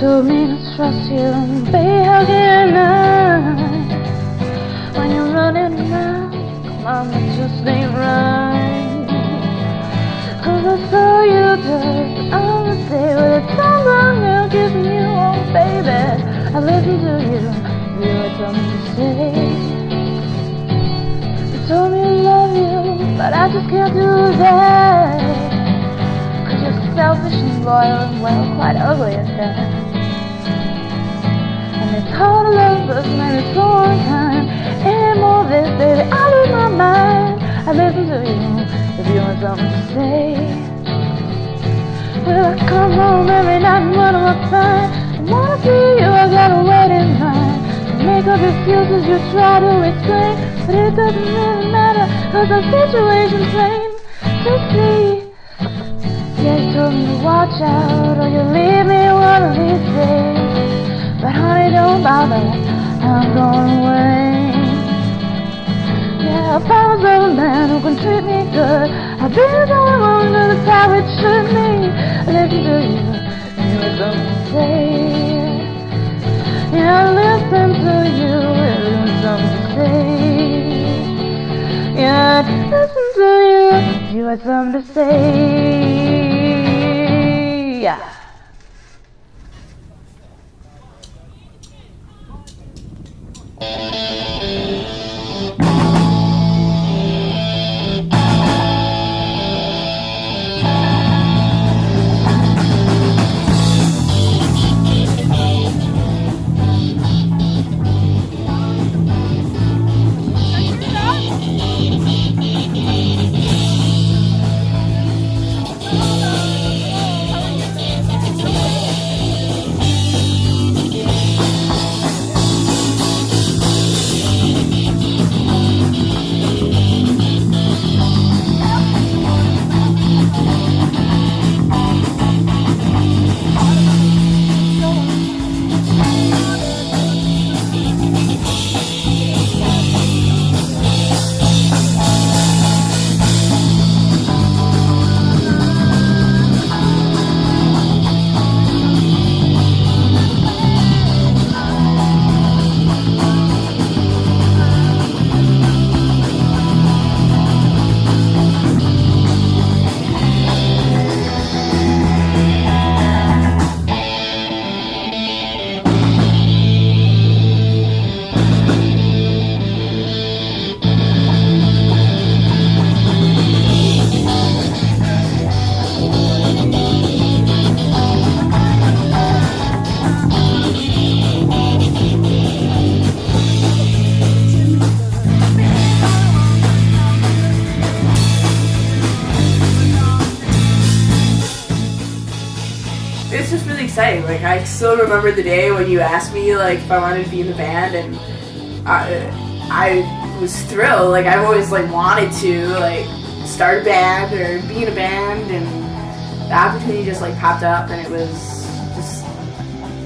told me to trust you, babe, how can I? When you're running around, come on, that just ain't right. 'Cause I saw you just on the day with a tongue girl kissing you, oh baby. I listened to you, you had something to say. You told me I love you, but I just can't do that. 'Cause you're selfish and loyal and well, quite ugly at that. And it's hard to love us when it's so on time. And more of this, baby, I lose my mind. I listen to you if you want something to say. Well, I come home every night and wonder what's fine. I wanna see you, I got a wedding line. Make up excuses, you try to explain, but it doesn't really matter, 'cause the situation's plain to see. Yeah, you told me to watch out, or you'll leave me one of these days. But honey, don't bother, I'm going away. Yeah, I found a man who can treat me good. I've been going wrong, but it's how it should be. Listen to you, and you have something to say. Yeah, listen to you, and you have something to say. Yeah, listen to you, you have something to say. Yeah. It's just really exciting. Like, I still remember the day when you asked me like if I wanted to be in the band, and I was thrilled. Like, I've always like wanted to like start a band or be in a band, and the opportunity just like popped up, and it was just,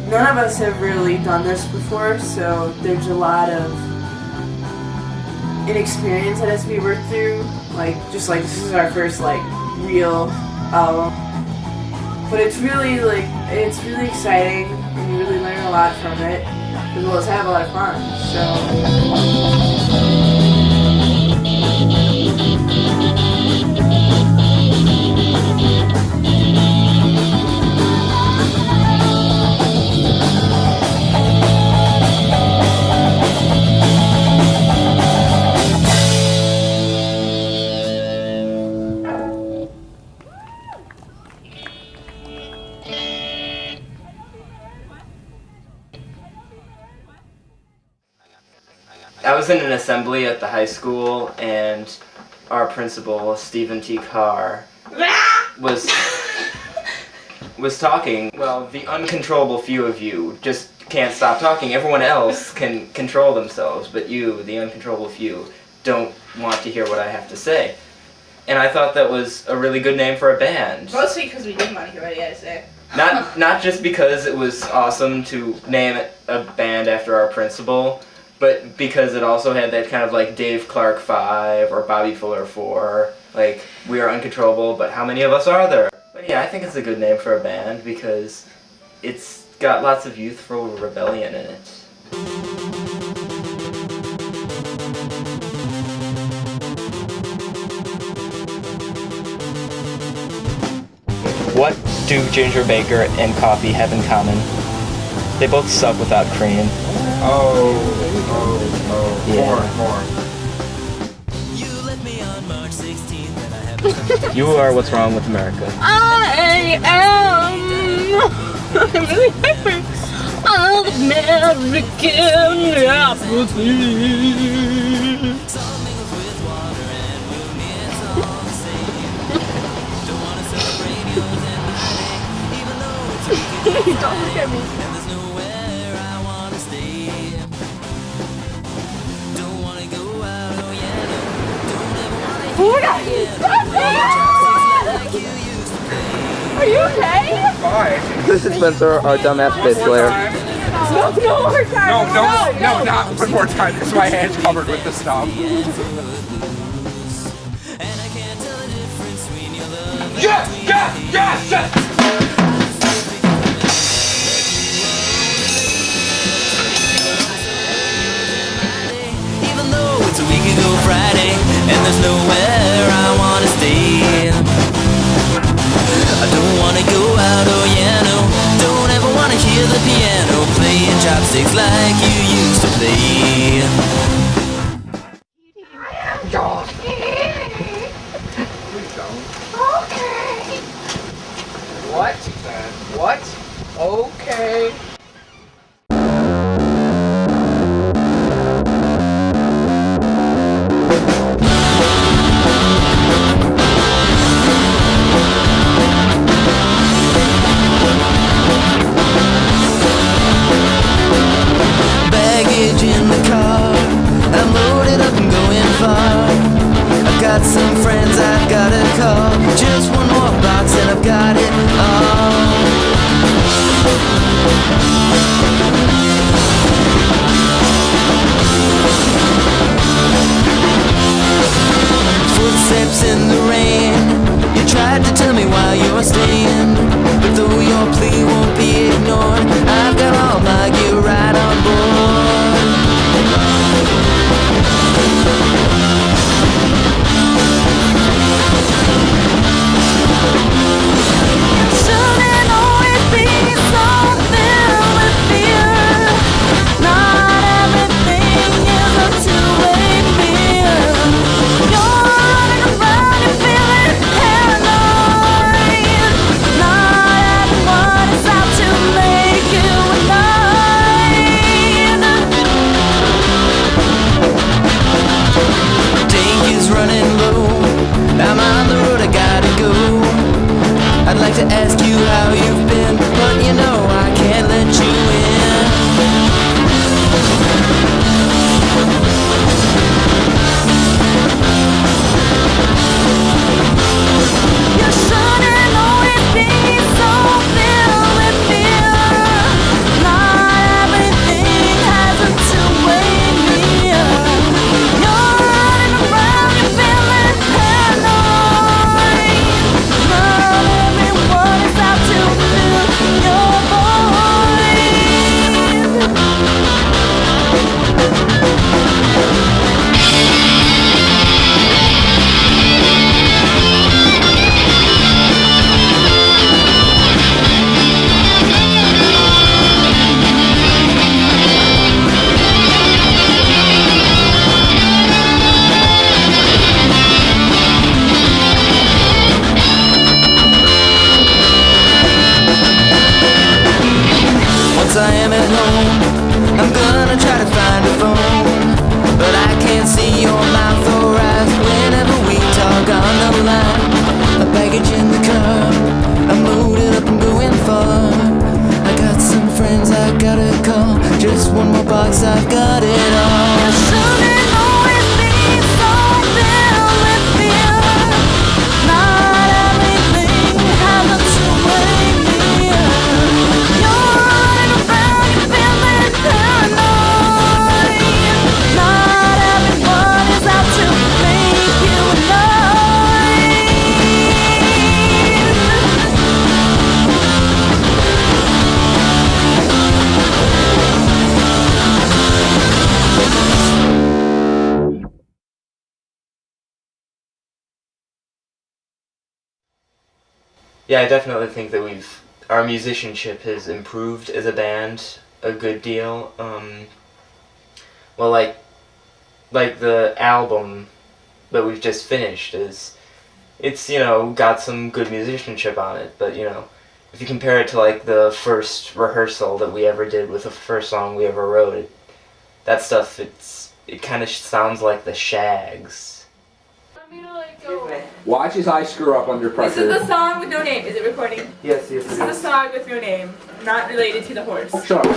none of us have really done this before, so there's a lot of inexperience that has to be worked through. Like, just like this is our first like real album. But it's really really exciting, and you really learn a lot from it, as well as have a lot of fun. So. I was in an assembly at the high school, and our principal, Stephen T. Carr, was talking. Well, the uncontrollable few of you just can't stop talking. Everyone else can control themselves, but you, the uncontrollable few, don't want to hear what I have to say. And I thought that was a really good name for a band. Mostly because we didn't want to hear what he had to say. Not just because it was awesome to name a band after our principal, but because it also had that kind of like Dave Clark 5 or Bobby Fuller 4, like, we are uncontrollable, but how many of us are there? But yeah, I think it's a good name for a band because it's got lots of youthful rebellion in it. What do ginger baker and coffee have in common? They both suck without cream. Oh. Yeah. More. You are what's wrong with America. I am really happy. American apathy. Don't look at me. Oh my God! Are you okay? Fine. This is Spencer, our dumbass bass player. No more time. No, not one more time, because my hand's covered with the stuff. Yes! Even though it's a week ago Friday, and there's nowhere I wanna stay. I don't wanna go out, oh yeah, no. Don't ever wanna hear the piano playing chopsticks like you used to play. Please don't. Okay. What? Okay. Baggage in the car, I'm loaded up and going far. I've got some friends I've gotta call. Just one more box and I've got it all. Footsteps in the rain. You tried to tell me why you're staying, but though your plea won't be ignored, I've got all my gear right on board. Shouldn't always be so filled with fear. Not everything is a two-way mirror. You're running around and feeling paranoid. Not everyone is out to make you annoyed. Tank is running low. I'm on the road, I gotta go. I'd like to ask you how you've been, but you know I can't let you in. You shouldn't always be so filled with fear. Not everything has a two-way mirror. You're running around, you're feeling paranoid. Not everyone is out to fill your Once I am at home, I'm gonna try to find a phone, but I can't see your mouth or eyes whenever we talk on the line. A baggage in the car, I'm loaded up and going far. I got some friends I gotta call. Just one more box, I've got it all. You shouldn't always be so filled with fear. Not everything has a two-way mirror. You're running around, you're feeling paranoid. Not everyone is out to make you annoyed. Yeah, I definitely think that our musicianship has improved as a band a good deal. Well, like the album that we've just finished it's got some good musicianship on it, but if you compare it to like the first rehearsal that we ever did with the first song we ever wrote, that stuff it kind of sounds like the Shags. Want me to like go? Watch his eyes screw up under This pressure. is the song with no name. Is it recording? Yes. This is the song with no name, not related to the horse. Shut up.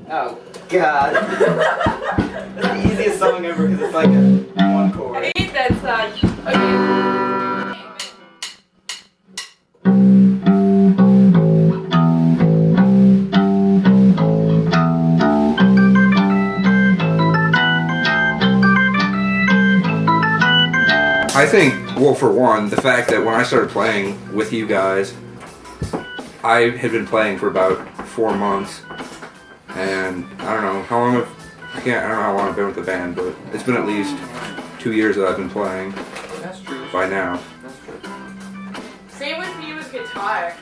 Oh God. That's the easiest song ever because it's like one chord. I hate that song. Okay. I think, well, for one, the fact that when I started playing with you guys, I had been playing for about 4 months, and I don't know how long I don't know how long I've been with the band, but it's been at least 2 years that I've been playing. That's true. By now. That's true. Same with me with guitar.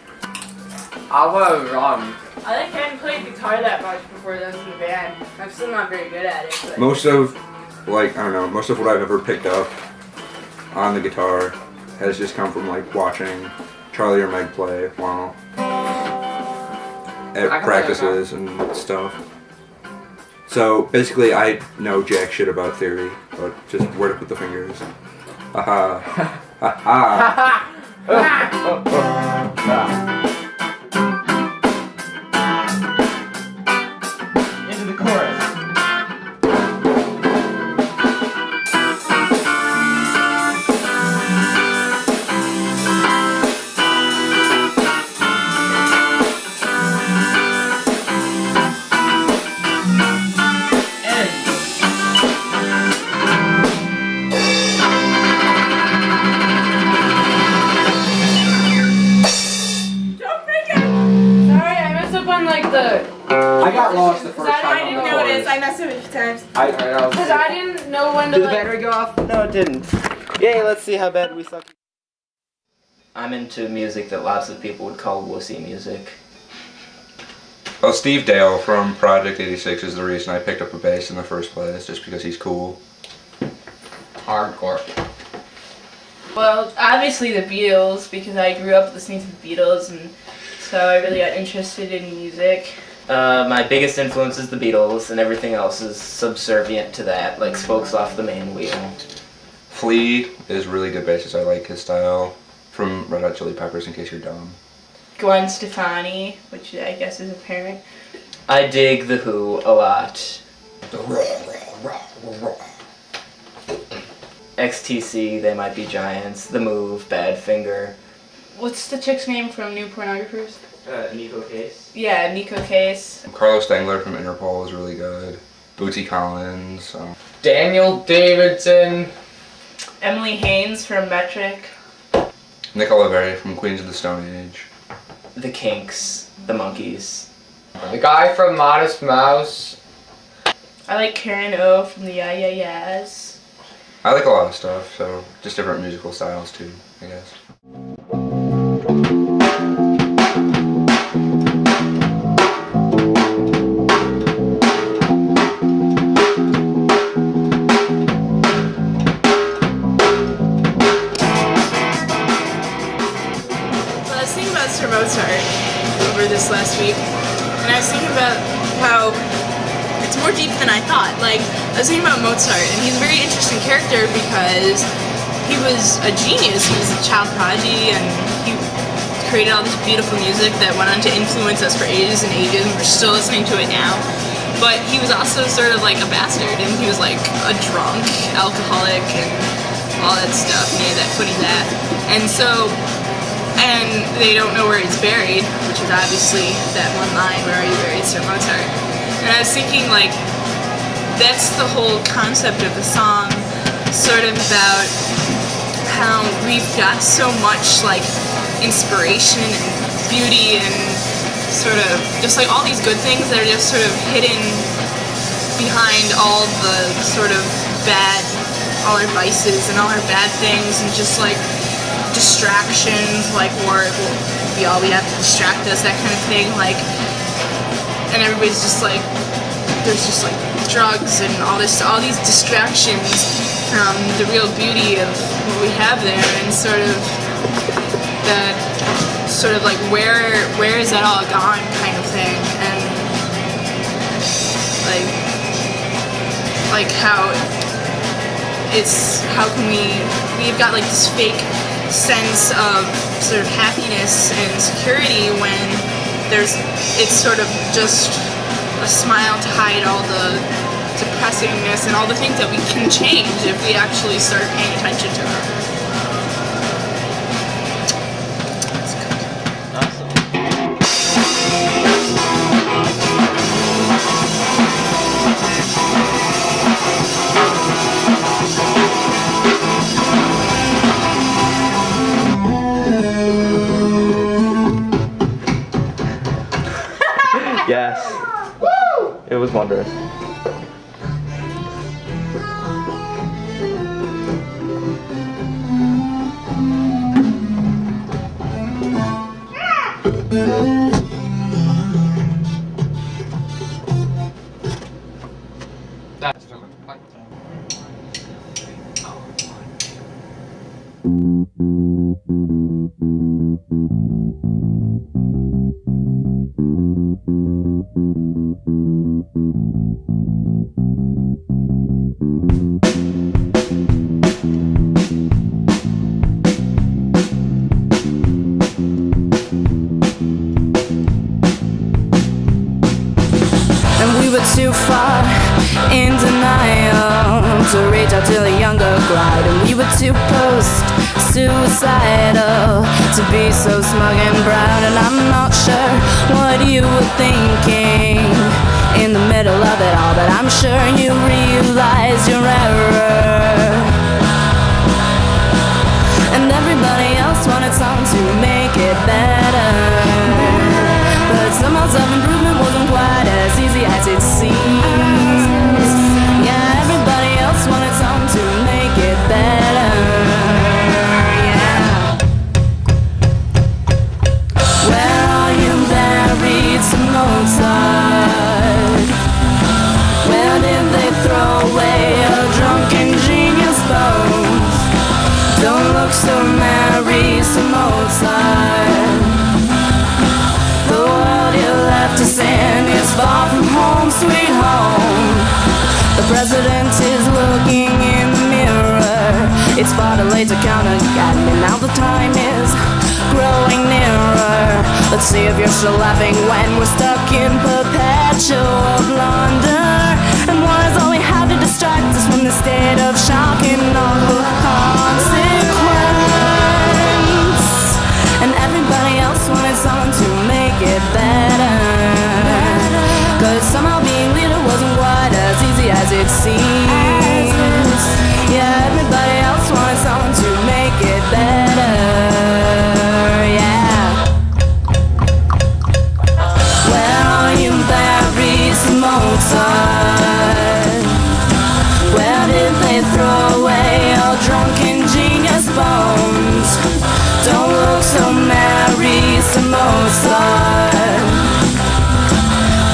I was wrong. I hadn't played guitar that much before I was in the band. I'm still not very good at it. But Most of what I've ever picked up on the guitar has just come from like watching Charlie or Meg play while at practices and stuff. So basically I know jack shit about theory, but just where to put the fingers. Haha. Haha. Into the chorus. I got lost the first time. I didn't notice. I messed up a few times. I Because I didn't know when to Did the like. battery go off? No, it didn't. Yay, let's see how bad we suck. I'm into music that lots of people would call wussy music. Well, Steve Dale from Project 86 is the reason I picked up a bass in the first place, just because he's cool. Hardcore. Well, obviously the Beatles, because I grew up listening to the Beatles, and so I really got interested in music. My biggest influence is the Beatles, and everything else is subservient to that, like spokes off the main wheel. Flea is really good bassist. I like his style. From Red Hot Chili Peppers, in case you're dumb. Gwen Stefani, which I guess is a parent. I dig The Who a lot. XTC, They Might Be Giants, The Move, Badfinger. What's the chick's name from New Pornographers? Nico Case. Yeah, Nico Case. Carlos Stengler from Interpol is really good. Bootsy Collins. Daniel Davidson. Emily Haynes from Metric. Nick Oliveri from Queens of the Stone Age. The Kinks, The Monkees. The guy from Modest Mouse. I like Karen O from the Yeah Yeah Yeahs. I like a lot of stuff, so just different musical styles too, I guess. Mozart over this last week, and I was thinking about how it's more deep than I thought. Like, I was thinking about Mozart, and he's a very interesting character because he was a genius. He was a child prodigy, and he created all this beautiful music that went on to influence us for ages and ages, and we're still listening to it now. But he was also sort of like a bastard, and he was like a drunk, alcoholic, and all that stuff. He had that funny laugh. And they don't know where he's buried, which is obviously that one line, "Where are you buried, Sir Mozart?" And I was thinking, like, that's the whole concept of the song, sort of about how we've got so much, like, inspiration and beauty and sort of just, like, all these good things that are just sort of hidden behind all the sort of bad, all our vices and all our bad things, and just, like, distractions, like war will be all we have to distract us, that kind of thing, like, and everybody's just like, there's just like drugs and all these distractions from the real beauty of what we have there, and sort of like where is that all gone kind of thing, and like how can we've got like this fake sense of sort of happiness and security when it's sort of just a smile to hide all the depressingness and all the things that we can change if we actually start paying attention to them. Yes. It was wondrous. Too far in denial to reach out to the younger crowd, and we were too post-suicidal to be so smug and proud. And I'm not sure what you were thinking in the middle of it all, but I'm sure you realized your error. And everybody else wanted something to make it better, but somehow self-improvement wasn't quite as easy as it seems. Yeah, everybody else wanted something to make it better. Yeah. Where are you buried, some Mozart? Where did they throw away your drunken genius bones? Don't look so merry, some Mozart. The world you left to sin is far from home, sweet home. The president is looking in the mirror. It's far too late to count again, and now the time is growing nearer. Let's see if you're still laughing when we're stuck in perpetual blunder. And war is all we have to distract us from the state of shock and awful consequence. And everybody else wanted someone to make it better, 'cause somehow being leader wasn't quite as easy as it seems. Yeah, everybody else wanted someone to make it better. Yeah. Where are you buried, Mozart? Where did they throw away your drunken genius bones? Don't look so merry, some Mozart.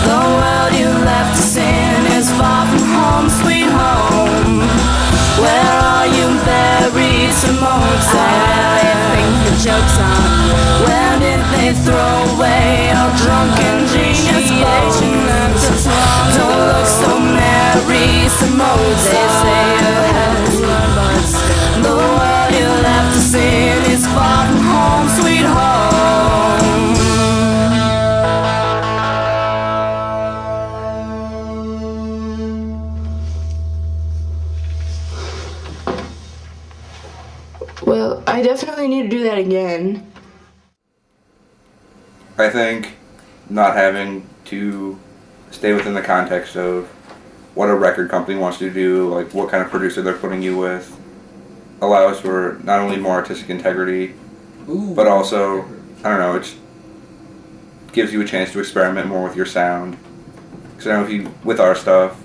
The world you left to sin is far from home, sweet home. Where are you buried, some Mozart? I think the joke's on. Where did they throw away your drunken genius bones? Don't look so merry, some Mozart. They say you have to learn, but the world you left to sin is far from home, sweet home. Well, I definitely need to do that again. I think not having to stay within the context of what a record company wants to do, like what kind of producer they're putting you with, allows for not only more artistic integrity, but also, I don't know, it gives you a chance to experiment more with your sound. Because I know with our stuff,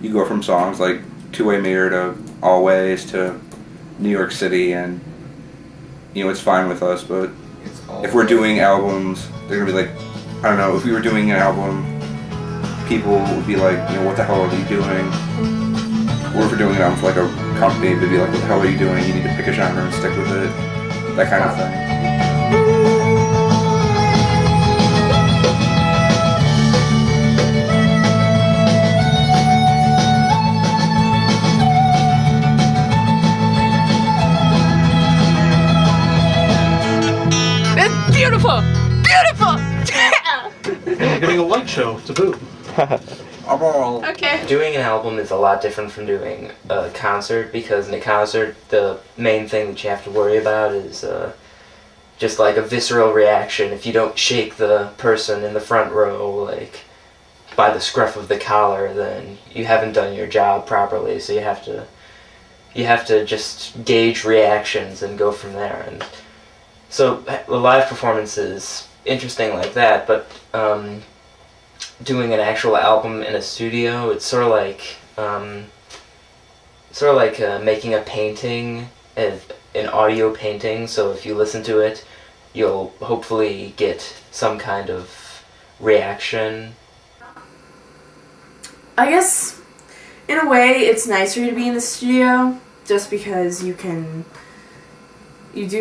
you go from songs like Two-Way Mirror to Always to New York City, and it's fine with us. But It's all if we're doing albums, they're gonna be like, I don't know, if we were doing an album, people would be like, what the hell are you doing? Or if we're doing an album for like a company, they'd be like, what the hell are you doing? You need to pick a genre and stick with it. That kind of thing. It's beautiful! Beautiful! Yeah! We're getting a light show to boot. Okay. Doing an album is a lot different from doing a concert, because in a concert the main thing that you have to worry about is just like a visceral reaction. If you don't shake the person in the front row like by the scruff of the collar, then you haven't done your job properly. So you have to just gauge reactions and go from there. And so the live performance is interesting like that, but doing an actual album in a studio, it's sort of like making a painting, an audio painting. So if you listen to it, you'll hopefully get some kind of reaction. I guess, in a way, it's nicer to be in the studio, just because you do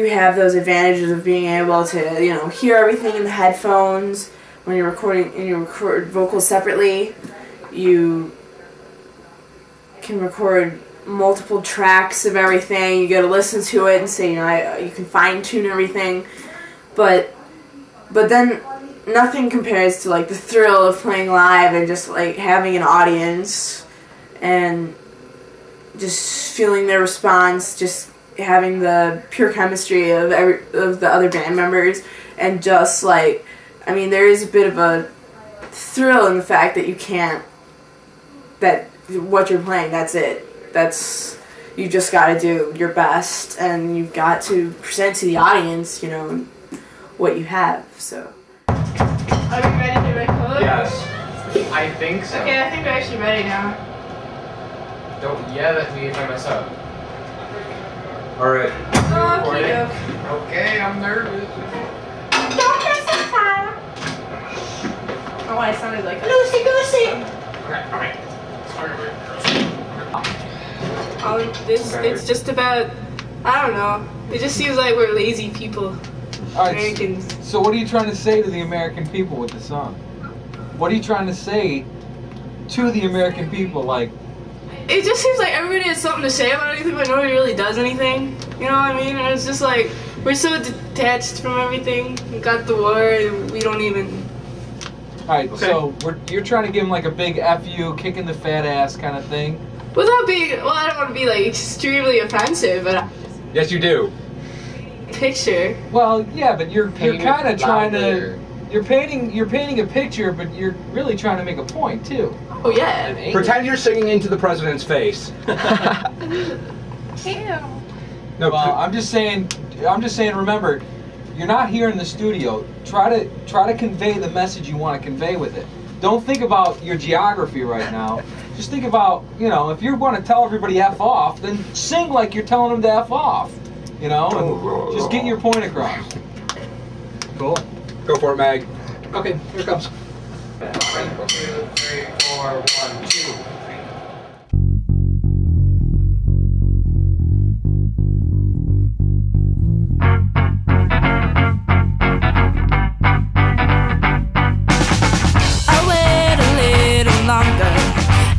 have those advantages of being able to, hear everything in the headphones. When you're recording and you record vocals separately, you can record multiple tracks of everything. You got to listen to it and say, you can fine tune everything. But then nothing compares to like the thrill of playing live and just like having an audience and just feeling their response, just having the pure chemistry of the other band members, and just like, there is a bit of a thrill in the fact that what you're playing, that's it. You just got to do your best, and you've got to present to the audience, what you have, so. Are we ready to record? Yes. I think so. Okay, I think we're actually ready now. Don't yell at me if I mess up. Alright. Oh, Okay, I'm nervous. Don't mess up, Tyler. Oh, I sounded like Lucy Goosey. Okay. It's just about, I don't know. It just seems like we're lazy people. Alright, Americans. so what are you trying to say to the American people with the song? What are you trying to say to the American people? Like, It just seems like everybody has something to say about anything, but nobody really does anything. You know what I mean? And it's just like, we're so detached from everything. We got the war, and we don't even... alright, so you're trying to give them like a big F you, kicking the fat ass kind of thing? Without being, I don't want to be like extremely offensive, but Yes, you do. picture. Well, yeah, but you're Paint it kind of trying louder. to... You're painting a picture, but you're really trying to make a point, too. Oh yeah. Pretend you're singing into the president's face. No, I'm just saying, remember, you're not here in the studio. Try to convey the message you want to convey with it. Don't think about your geography right now. Just think about, if you want to tell everybody F off, then sing like you're telling them to F off. And just get your point across. Cool. Go for it, Mag. Okay, here it comes. 1, 2, 3, 4, 1, 2.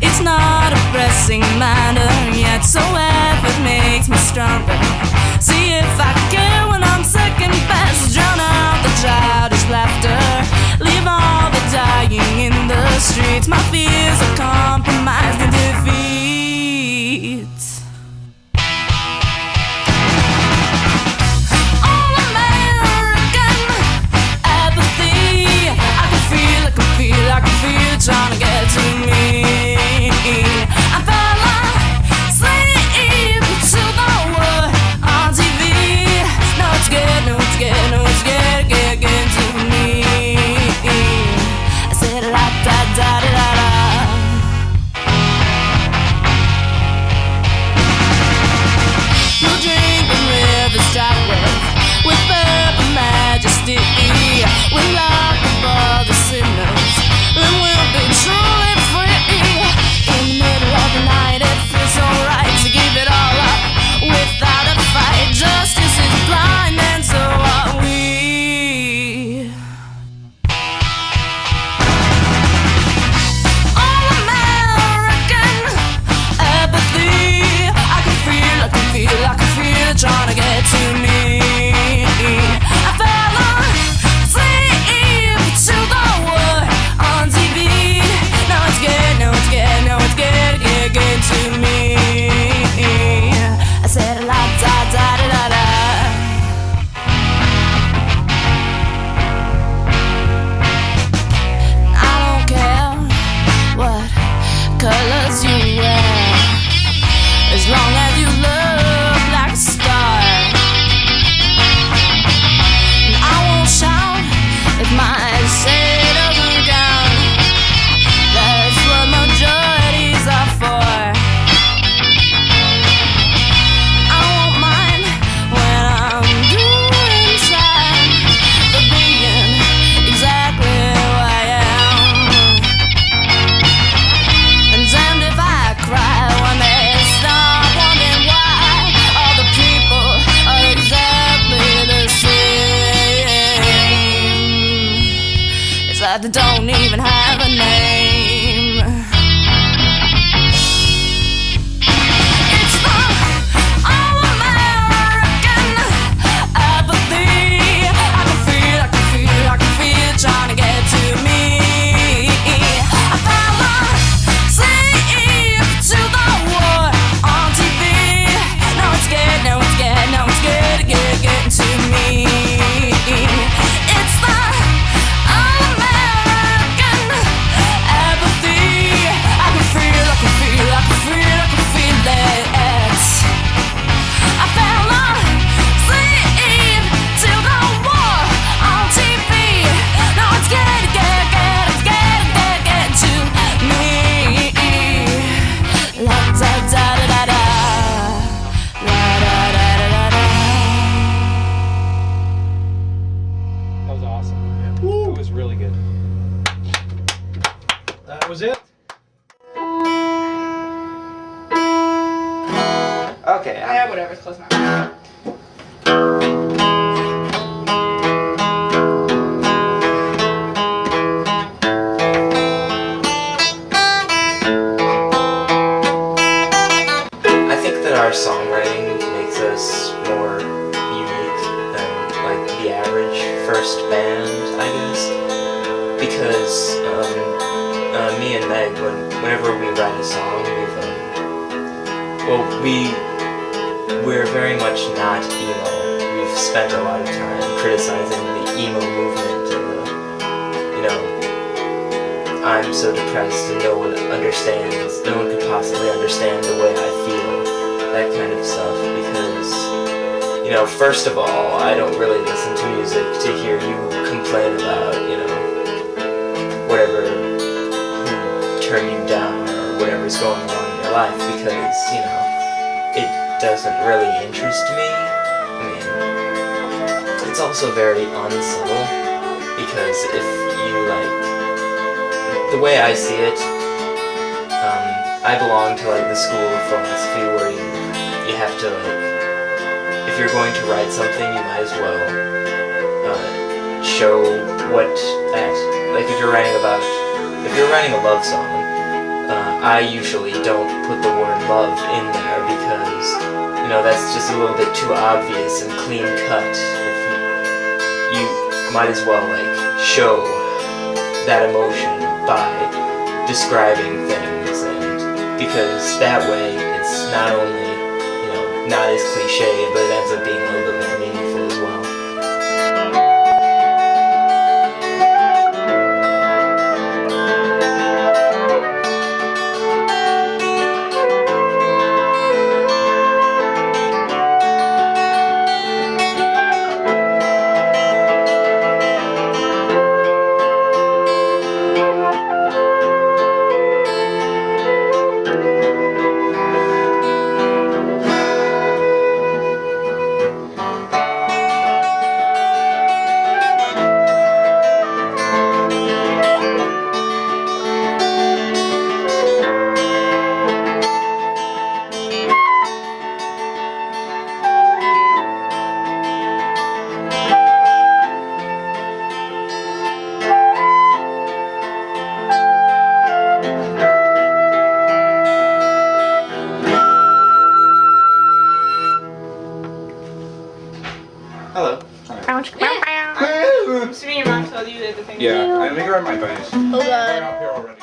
It's not a pressing matter yet, so effort makes me stronger. See if I can when I'm second best. Drown out the childish laughter, leave all the dying in the streets. My fears are compromised in defeat. All American apathy, I can feel trying to get to me. I fell asleep to the word on TV. No, it's getting to me. I said la da da da da da. that don't even have a name. It's the all-American apathy. I can feel it trying to get to me. I fell asleep to the war on TV. Now it's getting to me. It's the all-American apathy. I can feel it. I fell asleep to the war on TV. Now it's getting to me. La da da da da da. La da da da da da. That was awesome. That was really good. That was it. Okay. Yeah, whatever. It's close enough. I think that our songwriting makes us more unique than like the average first band, I guess. Because me and Meg, whenever we write a song, we're very much not emo. We've spent a lot of time criticizing the emo movement and I'm so depressed and no one understands. No one could possibly understand the way I feel. That kind of stuff, because, first of all, I don't really listen to music to hear you complain about, whatever, who turned you down or whatever's going wrong in your life, because, it doesn't really interest me. I mean, it's also very unsubtle, because if you, the way I see it, I belong to the school of philosophy where you have to if you're going to write something, you might as well show what that if you're writing a love song, I usually don't put the word love in there because that's just a little bit too obvious and clean cut. If you might as well show that emotion by describing things, and because that way it's not only not as cliche, but it ends up being a little bit more meaningful as well. Hello. I'm assuming your mom told you that the thing. Yeah, I think I read my face. Oh Right god. up here already.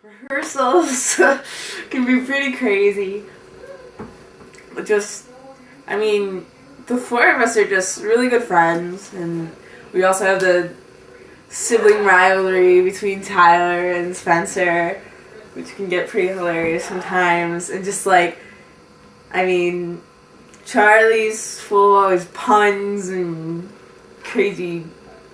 Rehearsals can be pretty crazy. The four of us are just really good friends, and we also have the sibling rivalry between Tyler and Spencer, which can get pretty hilarious sometimes, and Charlie's full of always puns and crazy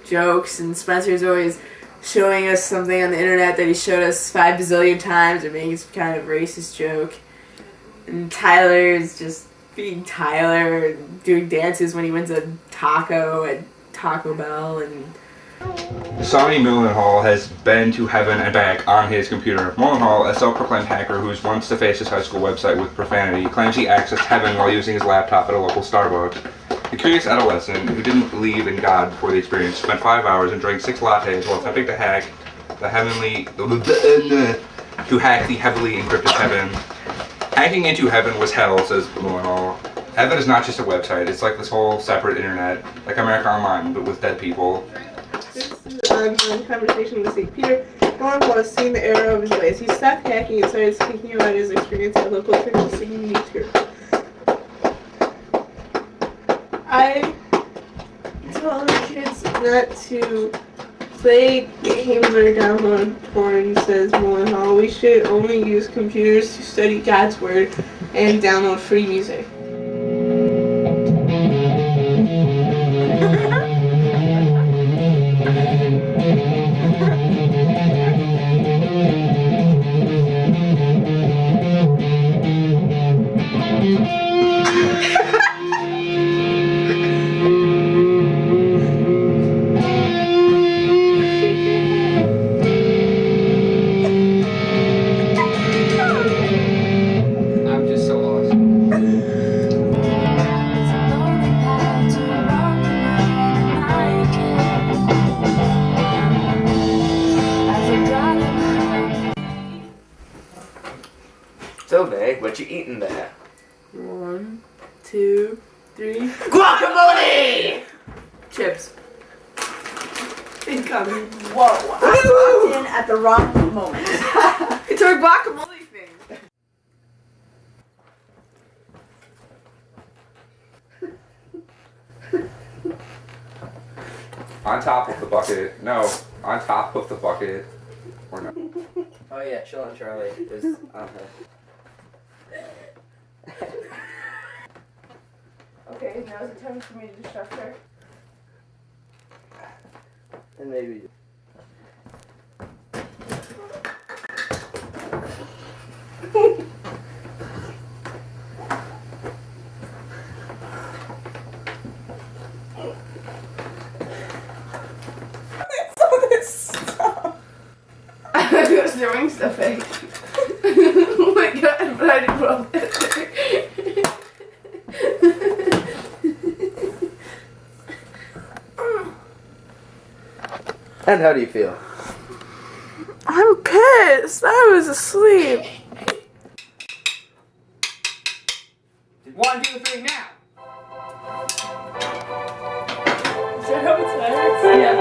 jokes, and Spencer's always showing us something on the internet that he showed us 5 bazillion times or making some kind of racist joke. And Tyler is just being Tyler and doing dances when he wins a taco at Taco Bell. And Sonny Millenhall has been to heaven and back on his computer. Millenhall, a self-proclaimed hacker who's wants to face his high school website with profanity, claims he accessed heaven while using his laptop at a local Starbucks. The curious adolescent who didn't believe in God before the experience spent 5 hours and drank 6 lattes while attempting to hack the heavenly encrypted heaven. Hacking into heaven was hell, says Mullenhall. Heaven is not just a website, it's like this whole separate internet, like America Online, but with dead people. This is an ongoing conversation with St. Peter. Mullenhall has seen the error of his ways. He stopped hacking and started speaking about his experience at local church singing youth group. I tell the kids not to play games or download porn, says Mullenhall. We should only use computers to study God's Word and download free music. I'm just so lost. So vague, what you eating there? 1, 2, 3. Guacamole! Chips. Incoming. Whoa, I walked in at the wrong moment. It's our guacamole thing. On top of the bucket. No, on top of the bucket. Or no. Oh yeah, Chill on Charlie is on her. Okay, now's the time for me to distract her. And maybe. I was doing stuff fake. Oh my god, but I didn't put all that there. And how do you feel? I'm pissed. I was asleep. 1, 2, 3, now. Is that how it's done? Yeah.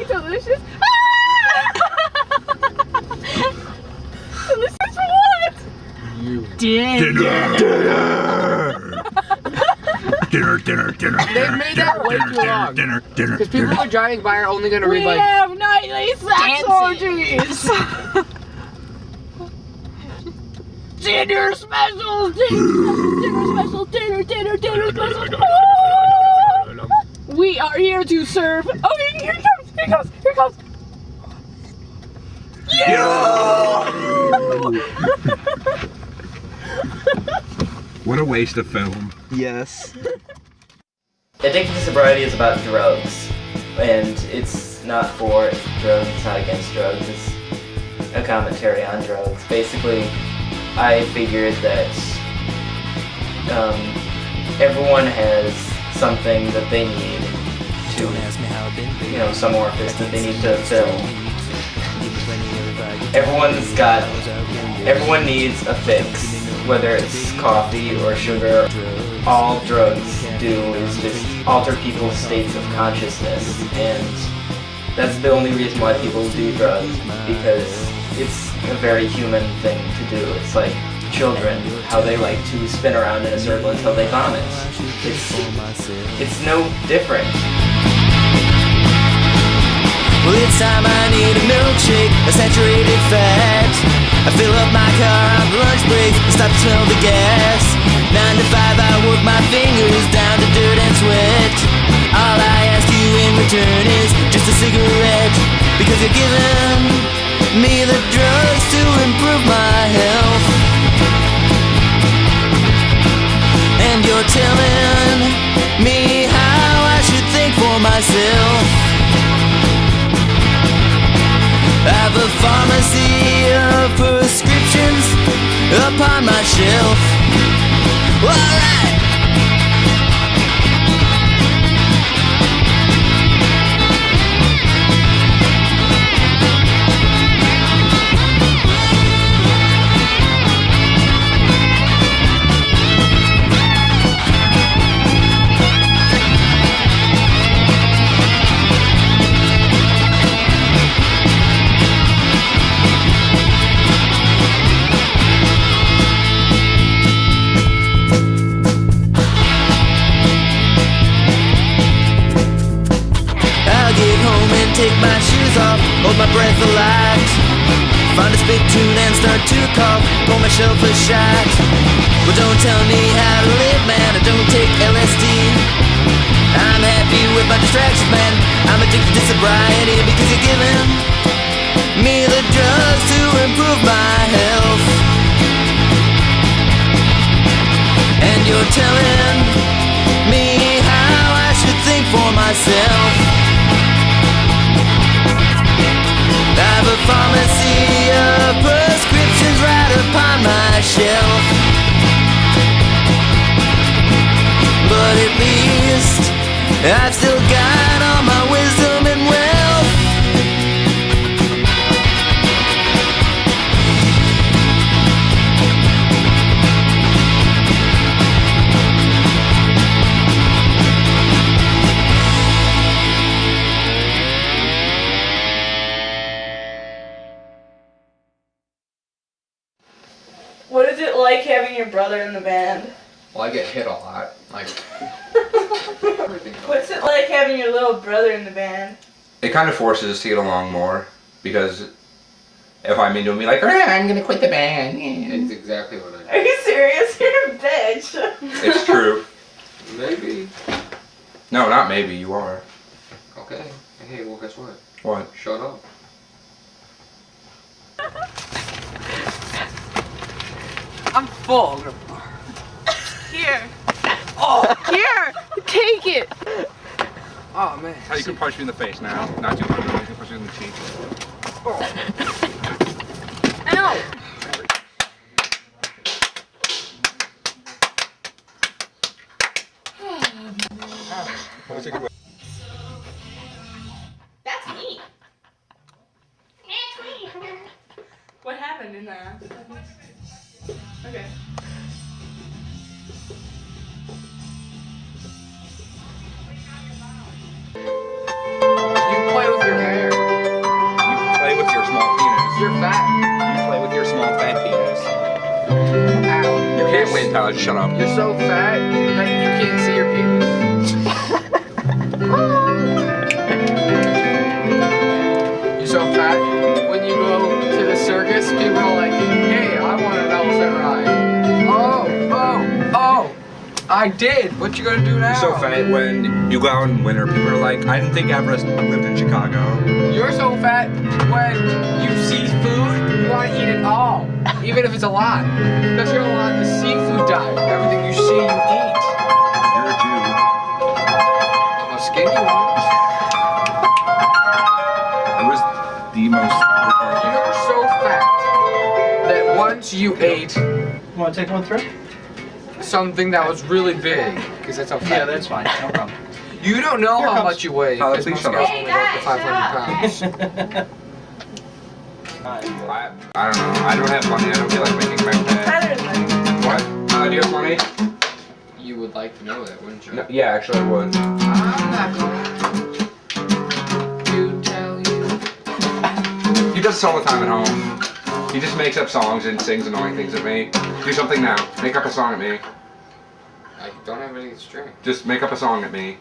Delicious. Delicious what? Dinner. They made that way too long. Because people who are driving by are only going to read like. We have nightly sex orgies. Dinner specials. Dinner specials. We are here to serve. Oh, here he comes. Here he comes. Yeah! What a waste of film. Yes. Addicted to Sobriety is about drugs, and it's not for drugs, it's not against drugs, it's a commentary on drugs. Basically, I figured that everyone has something that they need to, you know, some orifice that they need to fill. Everyone needs a fix, whether it's coffee or sugar. All drugs do is just alter people's states of consciousness, and that's the only reason why people do drugs, because it's a very human thing to do. It's like children, how they like to spin around in a circle until they vomit. It's no different. Well, it's time I need a milkshake, a saturated fat. I fill up my car on lunch breaks, stop to smell the gas. 9 to 5 I work my fingers down to dirt and sweat. All I ask you in return is just a cigarette, because you're giving me the drugs to improve my health. And you're telling me how I should think for myself. I have a pharmacy of prescriptions upon my shelf. Alright! Take my shoes off, hold my breath a lot. Find a spit tune and start to cough, pour myself a shot. Well, don't tell me how to live, man, I don't take LSD. I'm happy with my distractions, man. I'm addicted to sobriety because you're giving me the drugs to improve my health. And you're telling me how I should think for myself. I have a pharmacy of prescriptions right upon my shelf. But at least I've still got all my wisdom and wealth. What is it like having your brother in the band? Well, I get hit a lot. Like. What's it like having your little brother in the band? It kind of forces us to get along more, because if I'm into him, be like, I'm gonna quit the band. It's exactly what I do. Are you serious? You're a bitch. It's true. Maybe. No, not maybe, you are. Okay. Hey, well, guess what? What? Shut up. I'm full. Here. Oh, here! Take it! Oh, man. How you can punch me in the face now. Not too much, you can punch me in the cheek. Ow! That's me. What happened in that? Okay. You play with your hair. You play with your small penis. You're fat. You play with your small fat penis. Ow. You can't win, Tyler. Shut up. You're so fat that you can't see your penis. You're so fat, when you go to the circus, people are like, hey, I want an elephant ride. Oh, I did. What you gonna do now? You're so fat when you go out in winter, people are like, I didn't think Everest lived in Chicago. You're so fat when you see food, you want to eat it all, even if it's a lot. Especially a lot of the seafood diet. Everything you see, you eat. You're a Jew. I'm a skinny one. It was the most retarded. You're so fat that once you ate Want to take one through? something that was really big, because that's how fat. Yeah, that's fine. No problem. You don't know Here how comes. much you weigh, Tyler, because please most shut guys up. only go up to 500 pounds. I don't know. I don't have money. I don't feel like making my pay. Tyler's like, What? Do you have money? You would like to know that, wouldn't you? No, yeah, actually I would. I'm not going to tell you. He does this all the time at home. He just makes up songs and sings annoying things at me. Do something now. Make up a song at me. I don't have any string. Just make up a song at me.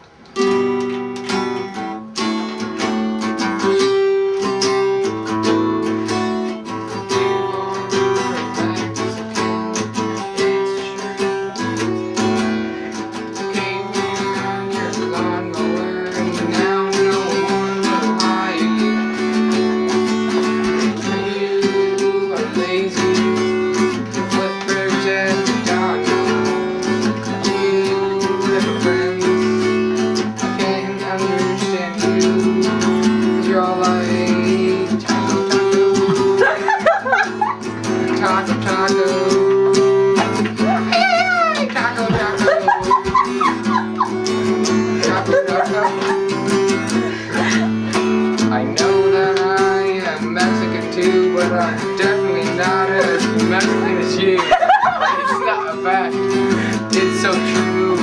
I know that I am Mexican too, but I'm definitely not as Mexican as you. It's not a fact. It's so true.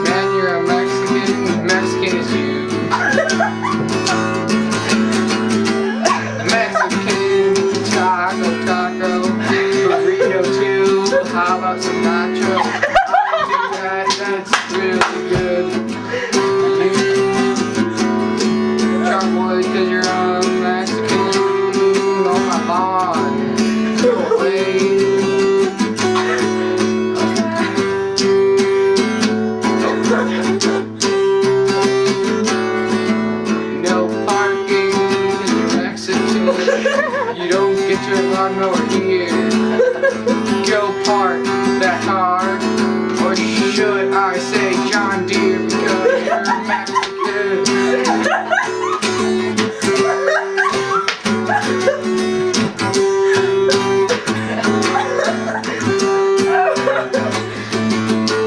Man, you're a Mexican. Mexican is you. Mexican taco, burrito too. How about some nacho? I do that. That's really good. Because you're a Mexican on my lawn. Go away. No parking because you're Mexican. You don't get your lawnmower here. Go park that car. Or should I say John Deere because you're Mexican.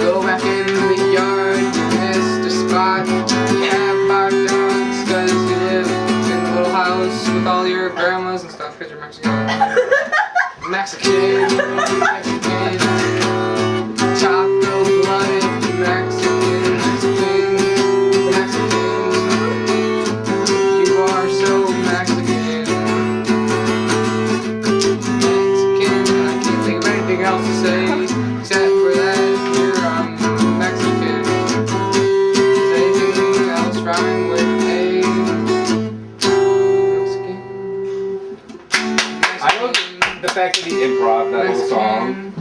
Go back in the yard, you missed a spot. You have 5 dogs, cause you live in a little house with all your grandmas and stuff, cause you're Mexican. Mexican, Mexican, taco blooded Mexican, Mexican, Mexican. You are so Mexican. Mexican, I can't think of anything else to say except for that you're Mexican. Does anything else rhyme with a Mexican? I love the fact that he improv that little song.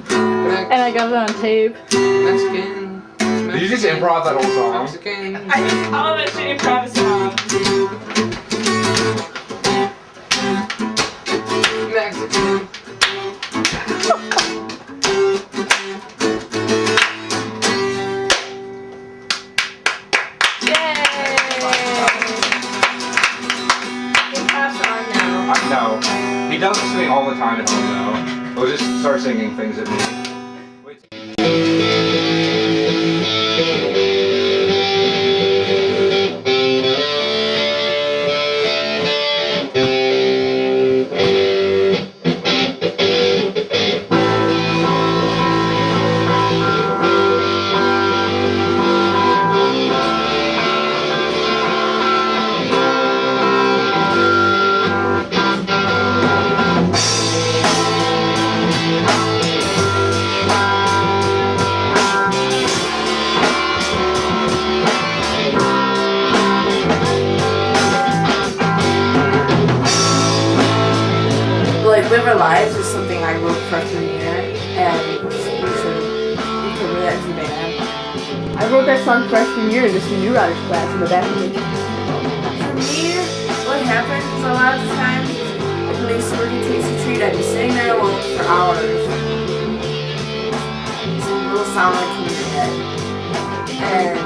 And I got it on tape. Mexican. Did you just improv that whole song? Mexican. I just all that shit improv song. Mexican. No. He does sing all the time at home though. He'll just start singing things at me. Live Our Lives is something I wrote freshman year, and we covered that as a band. I wrote that song freshman year in this new writers class in the back of the. For me, what happens a lot of the time, nice smirky tasty treat, I'd be sitting there alone for hours. Some little sound like coming in my head.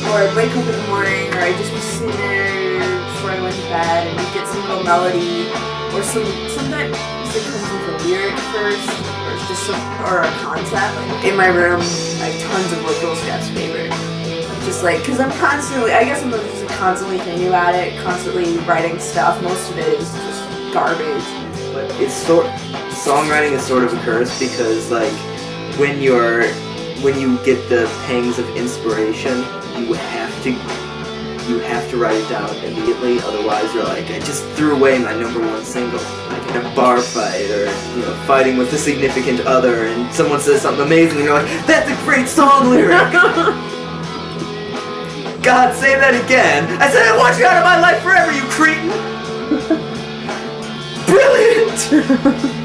Or I'd wake up in the morning, or I'd just be sitting there before I went to bed and get some little melody, or sometimes it comes with a lyric first, or just or a concept. Like in my room, I have tons of like Girl Scouts paper. Just like, cause I'm constantly, I guess I'm just constantly thinking about it, constantly writing stuff. Most of it is just garbage. But songwriting is sort of a curse because like when you get the pangs of inspiration, you have to write it down immediately. Otherwise, you're like, I just threw away my #1 single, like in a bar fight or fighting with a significant other, and someone says something amazing, and you're like, that's a great song lyric. God, say that again. I said I want you out of my life forever, you cretin. Brilliant.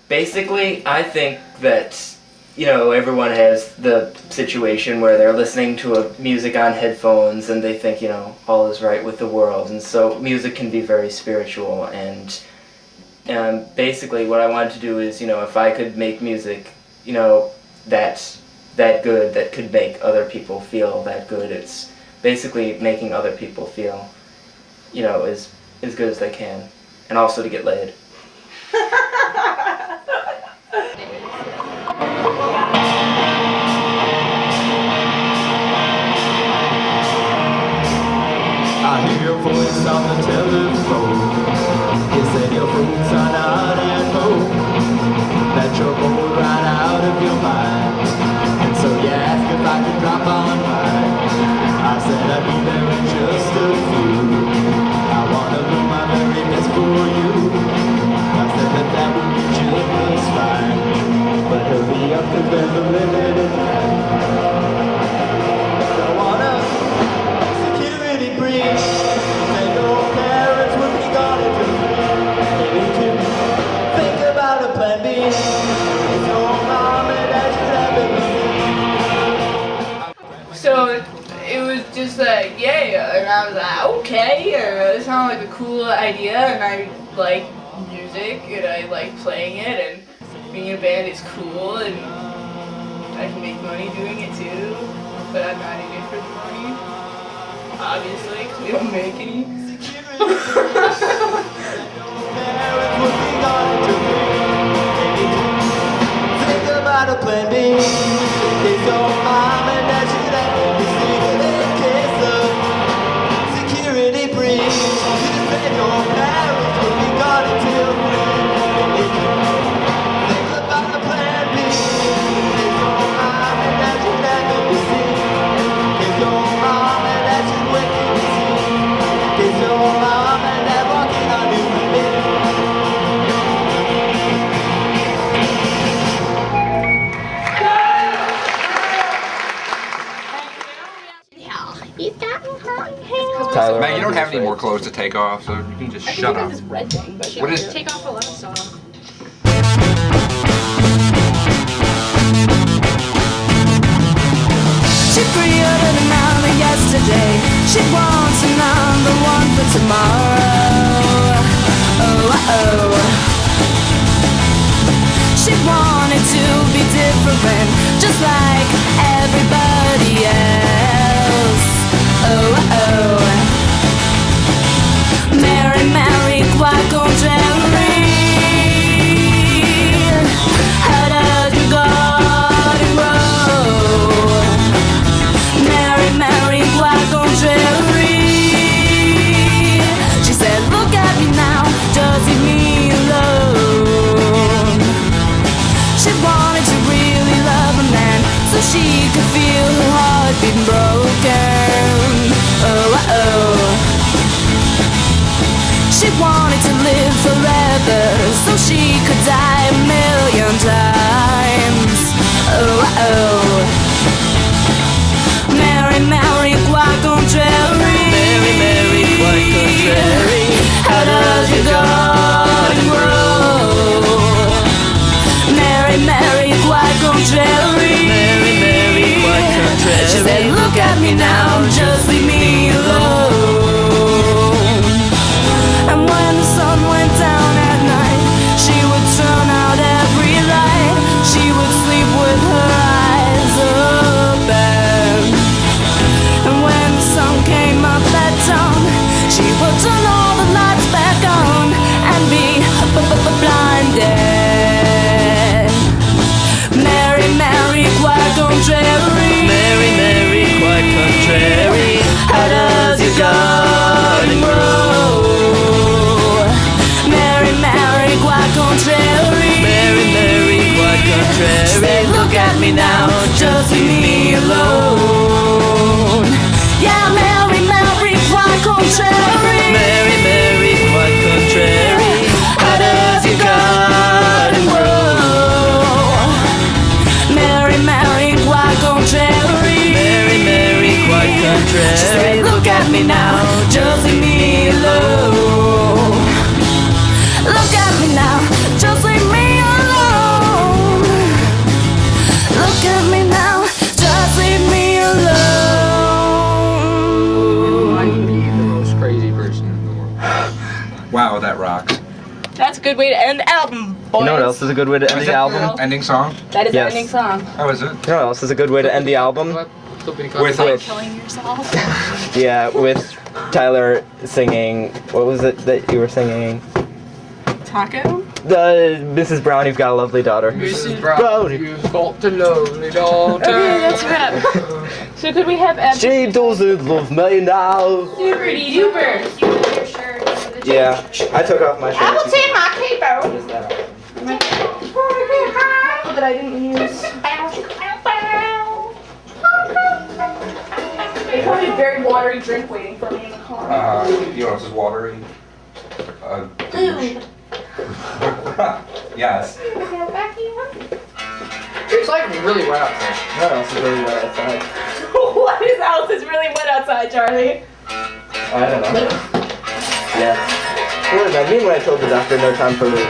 Basically, I think that, everyone has the situation where they're listening to a music on headphones and they think, all is right with the world. And so music can be very spiritual. And basically what I wanted to do is, if I could make music, that good, that could make other people feel that good, it's basically making other people feel, as good as they can. And also to get laid. I hear your voice on the telephone. You said your folks are not at home, that you're bored right out of your mind, and so you asked if I could drop on by. I said I'd be there in just a few. I wanna do my very best for you. I said that would be just fine, but hurry up 'cause there's a limited time. Don't wanna security breach. Say your parents would be gone in 2 3. Maybe to think about a plan B. It's your mom and dad should have been. So it was just like, yeah, and I was like, okay, it sounded like a cool idea, and I like music, and I like playing it, and being in a band is cool, and I can make money doing it too, but I'm not in it for the money, obviously, because we don't make any. Think about a plan B. It's your mom and dad should have been in case of security breach. You said your parents would be gone until when? Think about a plan B. It's your mom and dad should have been seen. It's your mom and dad should wait and see. It's your mom and dad walking on new men. Tyler, man, you don't have any more clothes to take off, so you can just shut up. This red thing, but What is it? take off a lot of stuff. She pre-ordered another yesterday. She wants another one for tomorrow. Oh, oh. She wanted to be different, just like everybody else. Oh, oh. Mary, Mary, quoi contraire? How does your garden grow? Mary, Mary, quoi contraire? She said, look at me now, just leave me alone. She wanted to really love a man, so she could feel her heart being broken. Oh, oh. She wanted to live forever, so she could die a million times. Oh, oh. Mary, Mary, quoi contraire? Mary, Mary, quoi contraire? How does your garden grow? Mary, Mary, quoi contraire? Mary, Mary, quoi contraire? She said, look at me now, just leave me alone. And when the sun went down at night, she would turn out every light. She would sleep with her eyes open. And when the sun came up at dawn, she would turn all the lights back on and be blinded. Mary, Mary, quoi contraire? Mary, Mary, quoi contraire? How does your garden grow? Mary, Mary, quoi contraire? Mary, Mary, quoi contraire? She said, look at me now, just leave me alone. Yeah, Mary, Mary, quoi contraire? Mary, Mary, quoi contraire? How does your garden grow? Mary, Mary, quoi contraire? Mary, Mary, quoi contraire? She said, look at me now, just leave me alone. Look at me now, just leave me alone. Look at me now, just leave me alone. You might be the most crazy person in the world. Wow, that rocks. That's a good way to end the album, boys. You know what else is a good way to end Is the it album? ending song? That is Yes. the ending song. Oh, is it? You know what else is a good way to end the album? With Killing yourself. Yeah, with Tyler singing. What was it that you were singing? Taco? The Mrs. Brown, you've got a lovely daughter. Mrs. Brown. Brown, you've got the lonely daughter. Okay, that's rap. So could we have She doesn't love me now. Super duper. Yeah, I took off my shirt. I will take my capo. What is that? That I didn't use. They probably a very watery drink waiting for me in the car. You know what else is watery? Yes. It's like really wet outside. What else is really wet outside? What is else is really wet outside, Charlie? I don't know. Yeah. What did I mean when I told the doctor no time for me?